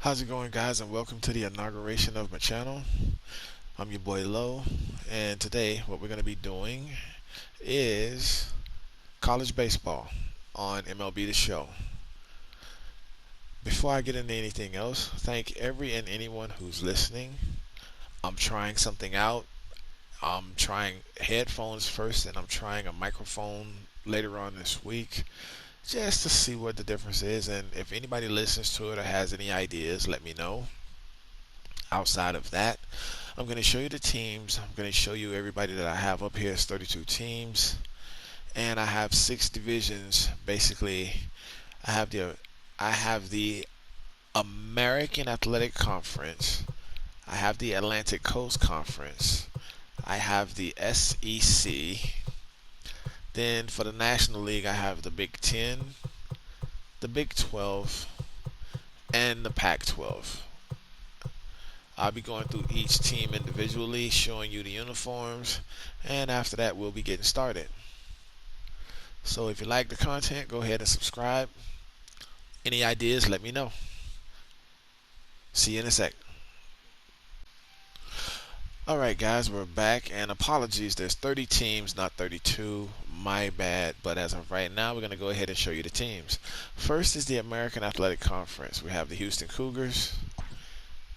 How's it going, guys, and welcome to the inauguration of my channel. I'm your boy Lo, and today what we're going to be doing is college baseball on MLB The Show. Before I get into anything else, thank every and anyone who's listening. I'm trying something out. I'm trying headphones first, and I'm trying a microphone later on this week just to see what the difference is. And if anybody listens to it or has any ideas, let me know. Outside of that, I'm going to show you the teams. I'm going to show you everybody that I have up here. It's 32 teams, and I have 6 divisions. Basically, I have the American Athletic Conference. I have the Atlantic Coast Conference. I have the SEC. Then for the National League, I have the Big 10, the Big 12, and the Pac 12. I'll be going through each team individually, showing you the uniforms, and after that we'll be getting started. So if you like the content, go ahead and subscribe. Any ideas, let me know. See you in a sec. Alright guys, we're back, and apologies, there's 30 teams, not 32. My bad, but as of right now, we're going to go ahead and show you the teams. First is the American Athletic Conference. We have the Houston Cougars,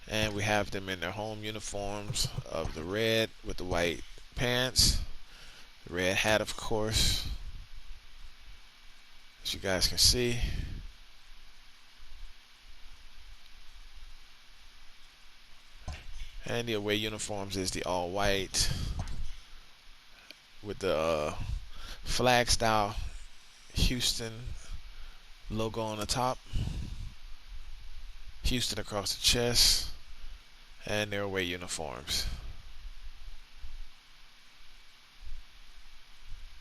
and we have them in their home uniforms of the red with the white pants, the red hat, of course, as you guys can see. And the away uniforms is the all white with the flag style Houston logo on the top, Houston across the chest, and their away uniforms.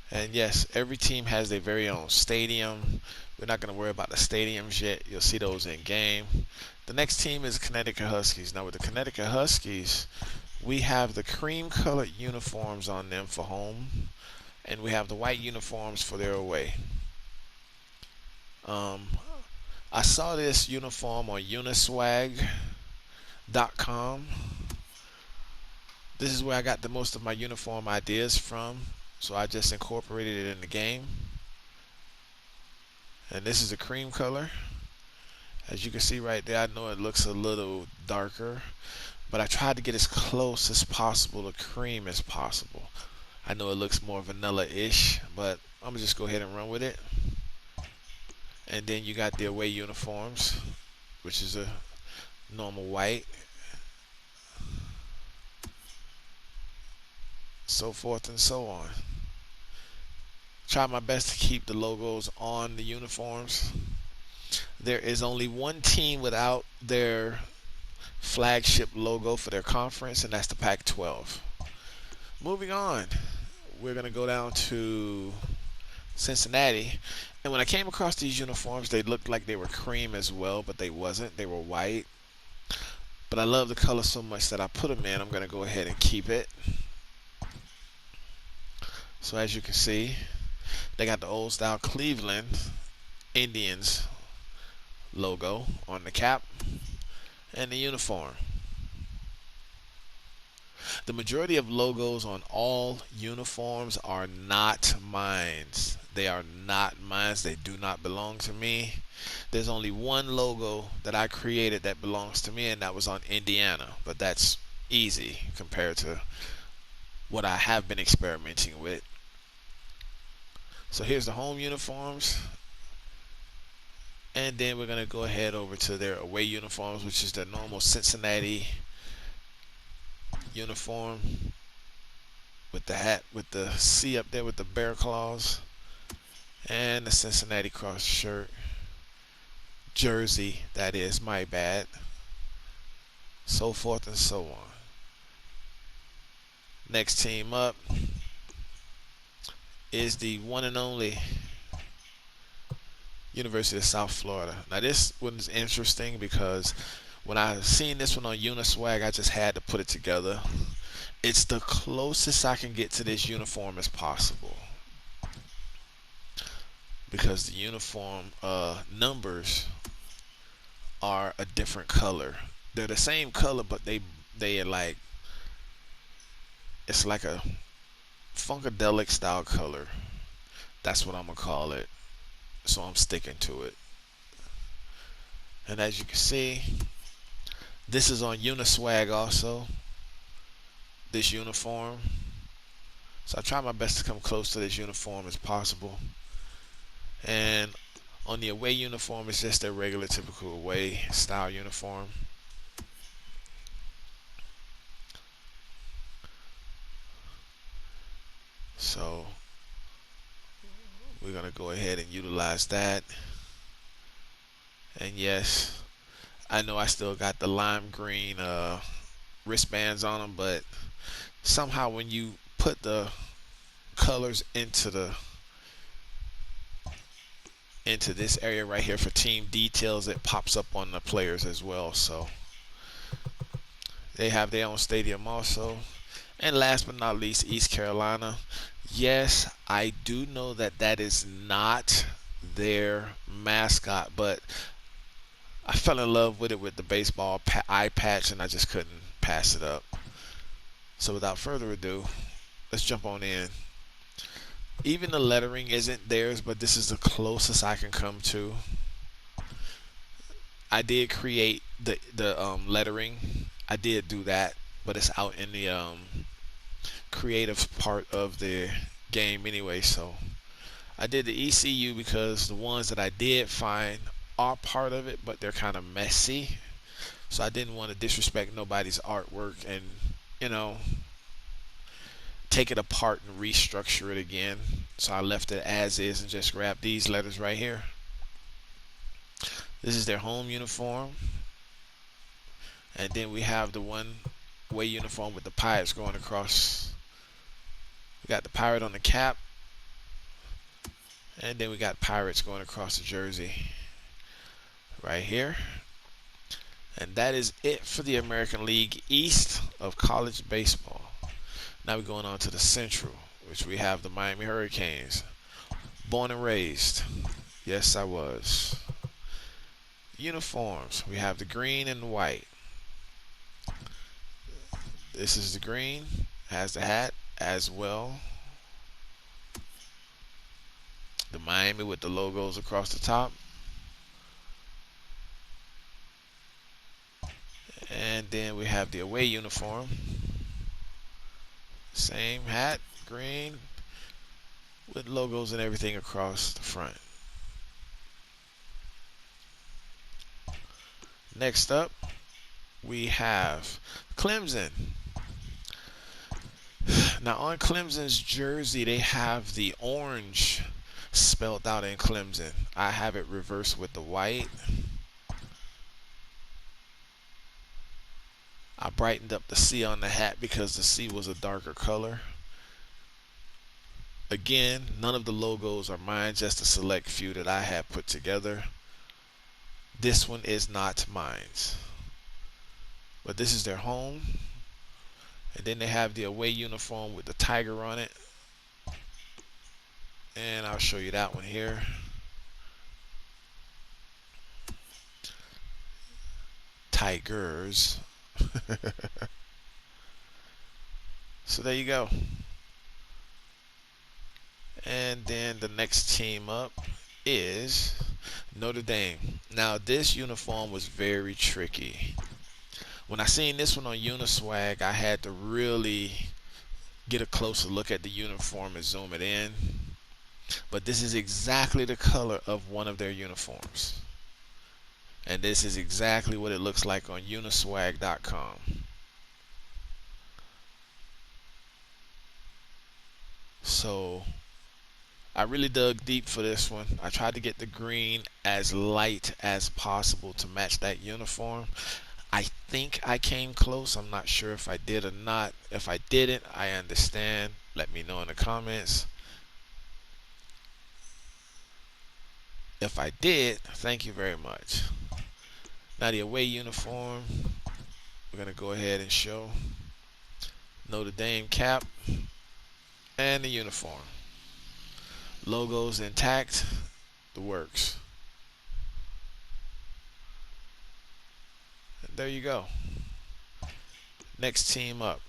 And yes, every team has their very own stadium. We're not going to worry about the stadiums yet. You'll see those in game. The next team is Connecticut Huskies. Now with the Connecticut Huskies, we have the cream colored uniforms on them for home, and we have the white uniforms for their away. I saw this uniform on uniswag.com. This is where I got the most of my uniform ideas from, so I just incorporated it in the game. And this is a cream color. As you can see right there, I know it looks a little darker, but I tried to get as close as possible to cream as possible. I know it looks more vanilla-ish, but I'm gonna just go ahead and run with it. And then you got the away uniforms, which is a normal white, so forth and so on. Try my best to keep the logos on the uniforms. There is only one team without their flagship logo for their conference, and that's the Pac 12. Moving on, we're going to go down to Cincinnati. And when I came across these uniforms, they looked like they were cream as well, but they wasn't. They were white. But I love the color so much that I put them in. I'm going to go ahead and keep it. So as you can see, they got the old style Cleveland Indians logo on the cap and the uniform. The majority of logos on all uniforms are not mine. They are not mine. They do not belong to me. There's only one logo that I created that belongs to me, and that was on Indiana. But that's easy compared to what I have been experimenting with. So here's the home uniforms. And then we're going to go ahead over to their away uniforms, which is their normal Cincinnati uniform with the hat with the C up there with the bear claws, and the Cincinnati cross shirt jersey, that is, my bad, so forth and so on. Next team up is the one and only University of South Florida. Now this one's interesting because when I seen this one on Uniswag, I just had to put it together. It's the closest I can get to this uniform as possible, because the uniform numbers are a different color. They're the same color, but they are like, it's like a funkadelic style color. That's what I'm gonna call it. So I'm sticking to it. And as you can see, this is on Uniswag also. This uniform. So I try my best to come close to this uniform as possible. And on the away uniform, it's just their regular typical away style uniform. So we're gonna go ahead and utilize that. And yes, I know I still got the lime green wristbands on them, but somehow when you put the colors into this area right here for team details, it pops up on the players as well. So they have their own stadium also. And last but not least, East Carolina. Yes, I do know that that is not their mascot, but I fell in love with it with the baseball eye patch, and I just couldn't pass it up. So without further ado, let's jump on in. Even the lettering isn't theirs, but this is the closest I can come to. I did create the lettering. I did do that, but it's out in the creative part of the game anyway. So I did the ECU because the ones that I did find are part of it, but they're kind of messy. So I didn't want to disrespect nobody's artwork and, you know, take it apart and restructure it again. So I left it as is and just grabbed these letters right here. This is their home uniform. And then we have the one way uniform with the pirates going across. We got the pirate on the cap. And then we got pirates going across the jersey right here. And that is it for the American League East of college baseball. Now we're going on to the Central, which we have the Miami Hurricanes. Born and raised. Yes, I was. Uniforms. We have the green and the white. This is the green. Has the hat as well. The Miami with the logos across the top. And then we have the away uniform. Same hat, green, with logos and everything across the front. Next up, we have Clemson. Now on Clemson's jersey, they have the orange spelled out in Clemson. I have it reversed with the white. I brightened up the C on the hat because the C was a darker color. Again, none of the logos are mine, just a select few that I have put together. This one is not mine. But this is their home. And then they have the away uniform with the tiger on it. And I'll show you that one here. Tigers. So there you go. And then the next team up is Notre Dame. Now this uniform was very tricky. When I seen this one on Uniswag, I had to really get a closer look at the uniform and zoom it in. But this is exactly the color of one of their uniforms. And this is exactly what it looks like on uniswag.com. So I really dug deep for this one. I tried to get the green as light as possible to match that uniform. I think I came close. I'm not sure if I did or not. If I didn't, I understand. Let me know in the comments. If I did, thank you very much. Now the away uniform, we're going to go ahead and show Notre Dame cap and the uniform. Logos intact, the works. there you go. Next team up,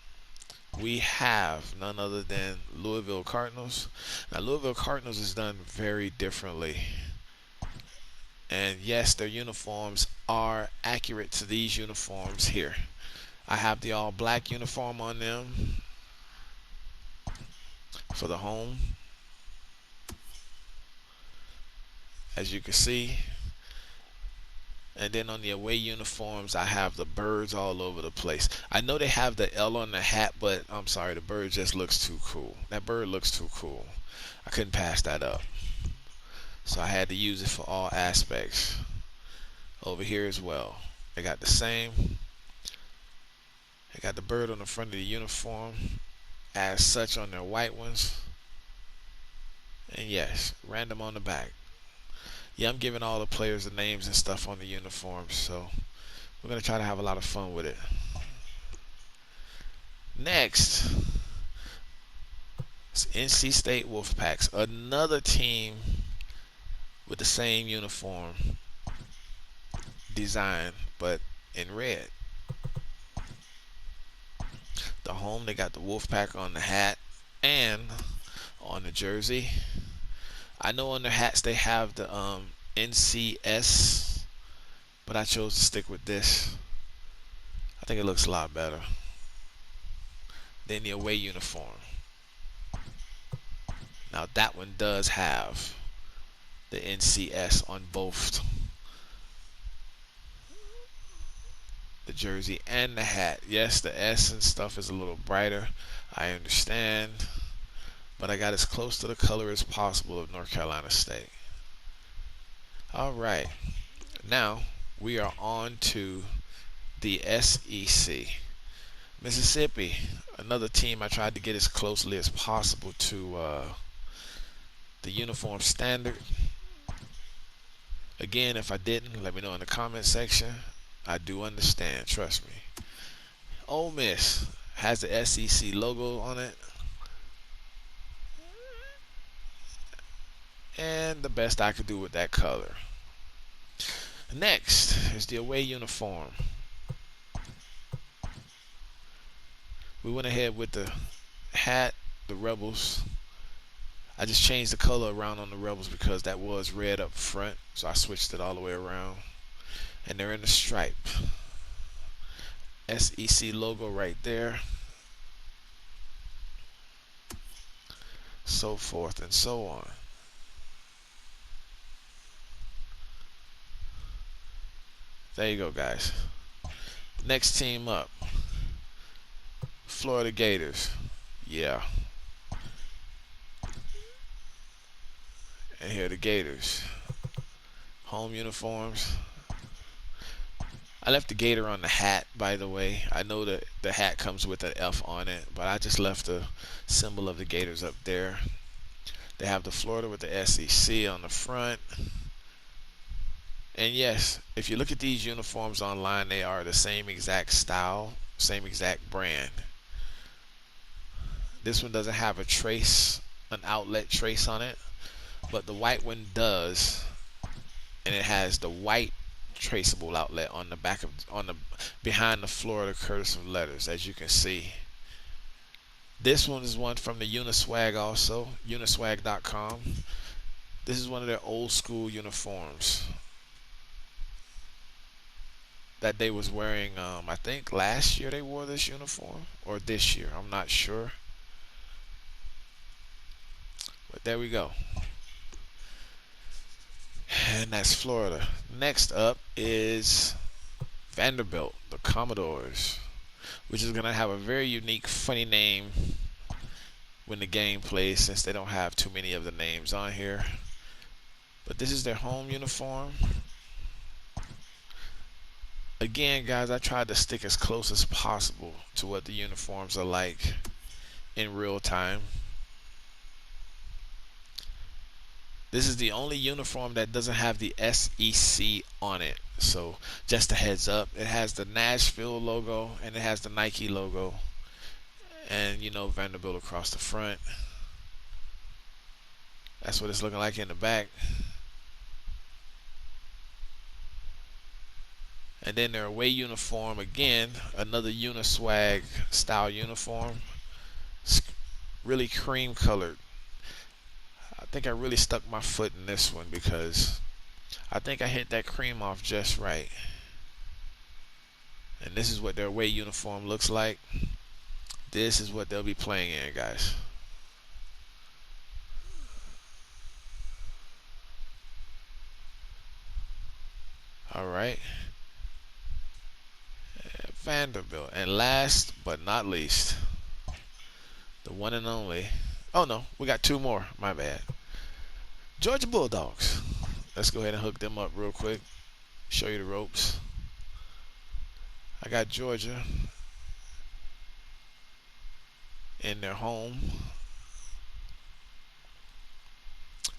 we have none other than Louisville Cardinals. Now, Louisville Cardinals is done very differently. And yes, their uniforms are accurate to these uniforms here. I have the all black uniform on them for the home. As you can see. And then on the away uniforms, I have the birds all over the place. I know they have the L on the hat, but I'm sorry, the bird just looks too cool. That bird looks too cool. I couldn't pass that up. So I had to use it for all aspects. Over here as well. They got the same. They got the bird on the front of the uniform as such on their white ones. And yes, random on the back. Yeah, I'm giving all the players the names and stuff on the uniforms, so we're going to try to have a lot of fun with it. Next, it's NC State Wolfpacks, another team with the same uniform design, but in red. The home, they got the Wolfpack on the hat and on the jersey. I know on their hats they have the NCS, but I chose to stick with this. I think it looks a lot better than the away uniform. Now that one does have the NCS on both the jersey and the hat. Yes, the S and stuff is a little brighter, I understand, but I got as close to the color as possible of North Carolina State. Alright, now we are on to the SEC. Mississippi, another team I tried to get as closely as possible to the uniform standard. Again, if I didn't, let me know in the comment section. I do understand, trust me. Ole Miss has the SEC logo on it. And the best I could do with that color. Next is the away uniform. We went ahead with the hat, the Rebels. I just changed the color around on the Rebels because that was red up front, so I switched it all the way around. And they're in the stripe. SEC logo right there. So forth and so on. There you go, guys. Next team up, Florida Gators. Yeah. And here are the Gators. Home uniforms. I left the Gator on the hat, by the way. I know that the hat comes with an F on it, but I just left the symbol of the Gators up there. They have the Florida with the SEC on the front. And yes, if you look at these uniforms online, they are the same exact style, same exact brand. This one doesn't have a trace, an outlet trace on it, but the white one does, and it has the white traceable outlet on the back of, behind the Florida cursive letters, as you can see. This one is one from the Uniswag also, uniswag.com. This is one of their old school uniforms that they was wearing. I think last year they wore this uniform, or this year, I'm not sure. But there we go. And that's Florida. Next up is Vanderbilt, the Commodores, which is going to have a very unique, funny name when the game plays, since they don't have too many of the names on here. But this is their home uniform. Again, guys, I tried to stick as close as possible to what the uniforms are like in real time. This is the only uniform that doesn't have the SEC on it. So just a heads up, it has the Nashville logo and it has the Nike logo. And you know, Vanderbilt across the front. That's what it's looking like in the back. And then their away uniform, again, another Uniswag style uniform. It's really cream colored. I think I really stuck my foot in this one because I think I hit that cream off just right. And this is what their away uniform looks like. This is what they'll be playing in, guys. All right. Vanderbilt. And last but not least, the one and only. Oh no, we got two more. My bad. Georgia Bulldogs. Let's go ahead and hook them up real quick. Show you the ropes. I got Georgia in their home.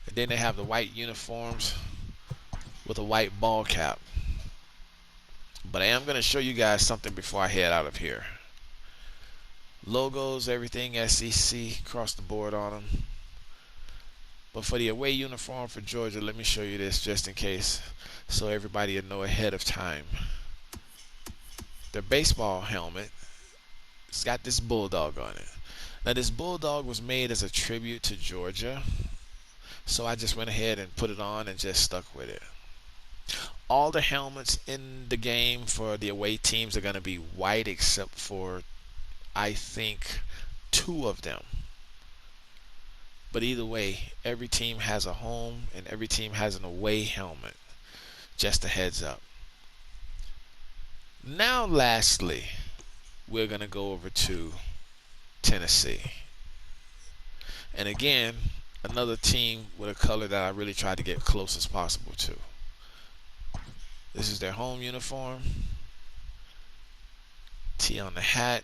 And then they have the white uniforms with a white ball cap. But I am going to show you guys something before I head out of here. Logos, everything SEC across the board on them. But for the away uniform for Georgia, let me show you this just in case so everybody will know ahead of time. Their baseball helmet, it's got this bulldog on it. Now this bulldog was made as a tribute to Georgia, so I just went ahead and put it on and just stuck with it. All the helmets in the game for the away teams are going to be white except for, I think, 2 of them. But either way, every team has a home and every team has an away helmet. Just a heads up. Now lastly, we're going to go over to Tennessee. And again, another team with a color that I really tried to get close as possible to. This is their home uniform. T on the hat.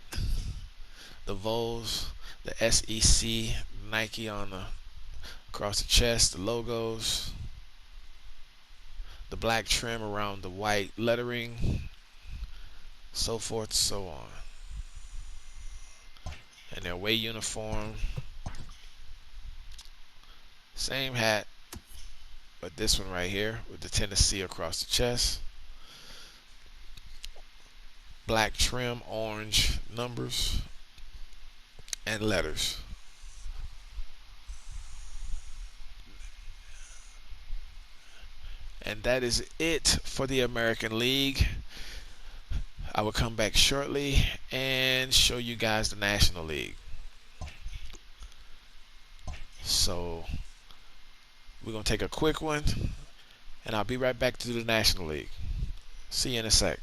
The Vols. The SEC. Nike on the across the chest. The logos. The black trim around the white lettering. So forth, so on. And their away uniform. Same hat, but this one right here with the Tennessee across the chest. Black trim, orange numbers and letters. And that is it for the American League. I will come back shortly and show you guys the National League. So we're going to take a quick one, and I'll be right back to the National League. See you in a sec.